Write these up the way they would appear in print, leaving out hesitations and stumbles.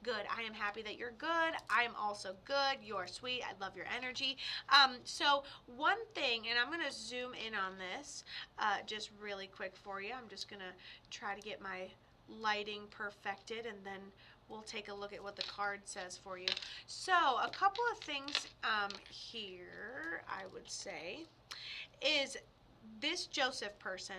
good. I am happy that you're good. I am also good. You are sweet. I love your energy. So one thing, and I'm going to zoom in on this just really quick for you. I'm just going to try to get my lighting perfected, and then we'll take a look at what the card says for you. So a couple of things here I would say is this Joseph person.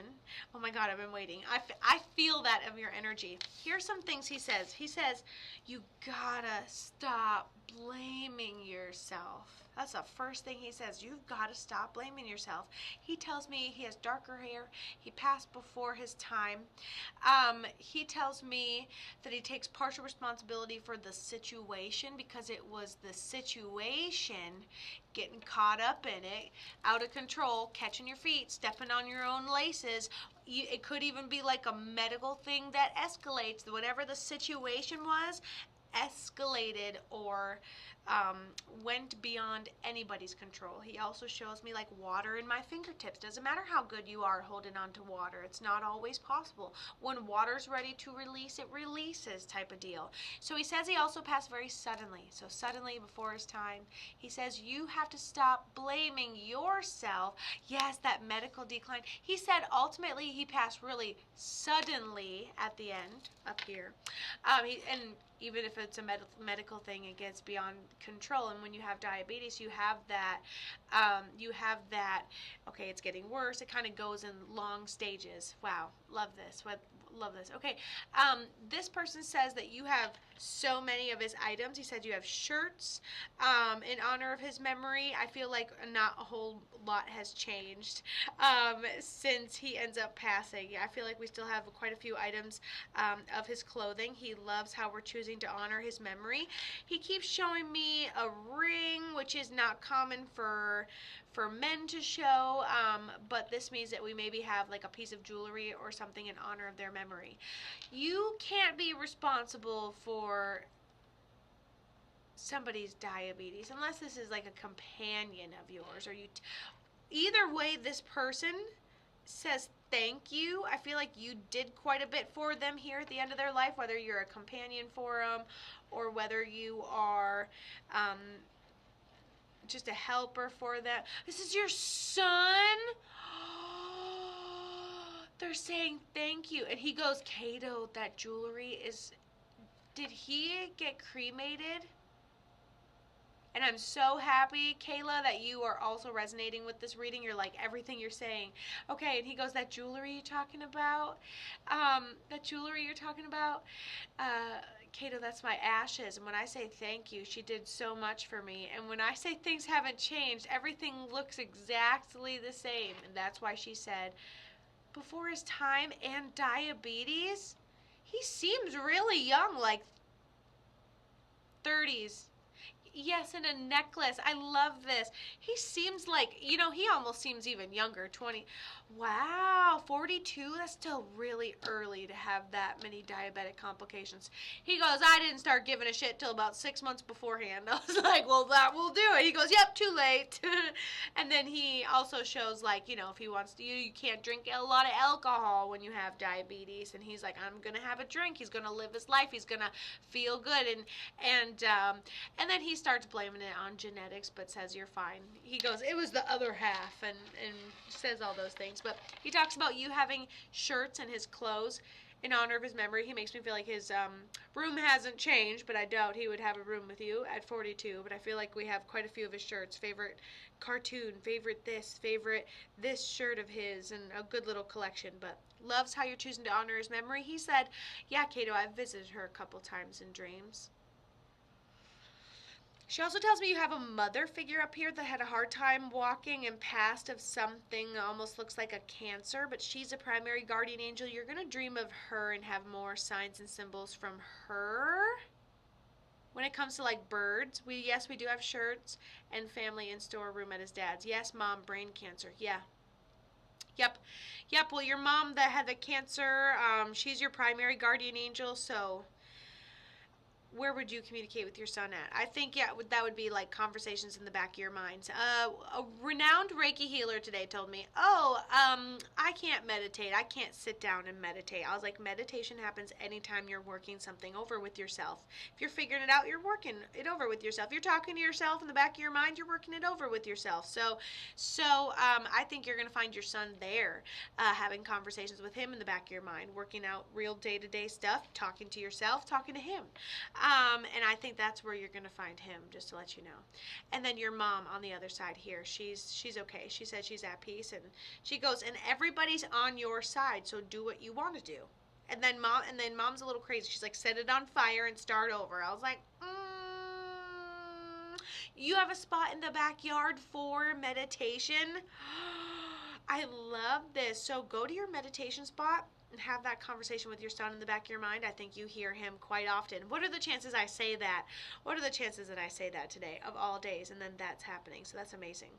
Oh my God, I've been waiting. I feel that of your energy. Here's some things he says. He says, you gotta stop blaming yourself. That's the first thing he says. You've got to stop blaming yourself. He tells me he has darker hair. He passed before his time. He tells me that he takes partial responsibility for the situation because it was the situation, getting caught up in it, out of control, catching your feet, stepping on your own laces. It could even be like a medical thing that escalates. Whatever the situation was, escalated or went beyond anybody's control. He also shows me like water in my fingertips. Doesn't matter how good you are holding on to water. It's not always possible. When water's ready to release, it releases type of deal. So he says he also passed very suddenly. So suddenly before his time. He says you have to stop blaming yourself. Yes, that medical decline. He said ultimately he passed really suddenly at the end up here. And even if it's a medical thing, it gets beyond control. And when you have diabetes, you have that, okay, it's getting worse. It kind of goes in long stages. Wow, love this. Love this. Okay, this person says that you have so many of his items. He said you have shirts in honor of his memory. I feel like not a whole lot has changed since he ends up passing. I feel like we still have quite a few items of his clothing. He loves how we're choosing to honor his memory. He keeps showing me a ring, which is not common for men to show, but this means that we maybe have like a piece of jewelry or something in honor of their memory. You can't be responsible for somebody's diabetes unless this is like a companion of yours, or either way, this person says thank you. I feel like you did quite a bit for them here at the end of their life, whether you're a companion for them or whether you are just a helper for them. This is your son? They're saying thank you. And he goes, Kato, that jewelry is... Did he get cremated? And I'm so happy, Kayla, that you are also resonating with this reading. You're like, everything you're saying. Okay, and he goes, that jewelry you're talking about? Kato, that's my ashes. And when I say thank you, she did so much for me. And when I say things haven't changed, everything looks exactly the same. And that's why she said, before his time and diabetes? He seems really young, like 30s. Yes, and a necklace. I love this. He seems like, he almost seems even younger, 20. Wow, 42? That's still really early to have that many diabetic complications. He goes, I didn't start giving a shit till about 6 months beforehand. I was like, well, that will do it. He goes, yep, too late. And then he also shows, like, if he wants to, you can't drink a lot of alcohol when you have diabetes. And he's like, I'm going to have a drink. He's going to live his life. He's going to feel good. And then he starts blaming it on genetics, but says you're fine. He goes, it was the other half, and says all those things. But he talks about you having shirts and his clothes in honor of his memory. He makes me feel like his room hasn't changed, but I doubt he would have a room with you at 42. But I feel like we have quite a few of his shirts. Favorite cartoon, favorite this shirt of his, and a good little collection. But loves how you're choosing to honor his memory. He said, yeah, Kato, I've visited her a couple times in dreams. She also tells me you have a mother figure up here that had a hard time walking and passed of something almost looks like a cancer, but she's a primary guardian angel. You're going to dream of her and have more signs and symbols from her. When it comes to like birds, we do have shirts and family in storeroom at his dad's. Yes, mom, brain cancer. Yeah. Yep. Well, your mom that had the cancer, she's your primary guardian angel, so where would you communicate with your son at? I think, yeah, that would be like conversations in the back of your minds. A renowned Reiki healer today told me, I can't meditate. I can't sit down and meditate. I was like, meditation happens anytime you're working something over with yourself. If you're figuring it out, you're working it over with yourself. You're talking to yourself in the back of your mind, you're working it over with yourself. So I think you're going to find your son there, having conversations with him in the back of your mind, working out real day-to-day stuff, talking to yourself, talking to him. And I think that's where you're going to find him, just to let you know. And then your mom on the other side here, she's okay. She said she's at peace, and she goes, and everybody's on your side, so do what you want to do. And then mom's a little crazy. She's like, set it on fire and start over. I was like, you have a spot in the backyard for meditation? I love this. So go to your meditation spot and have that conversation with your son in the back of your mind. I think you hear him quite often. What are the chances I say that? What are the chances that I say that today of all days? And then that's happening. So that's amazing.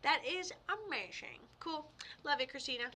That is amazing. Cool. Love it, Christina.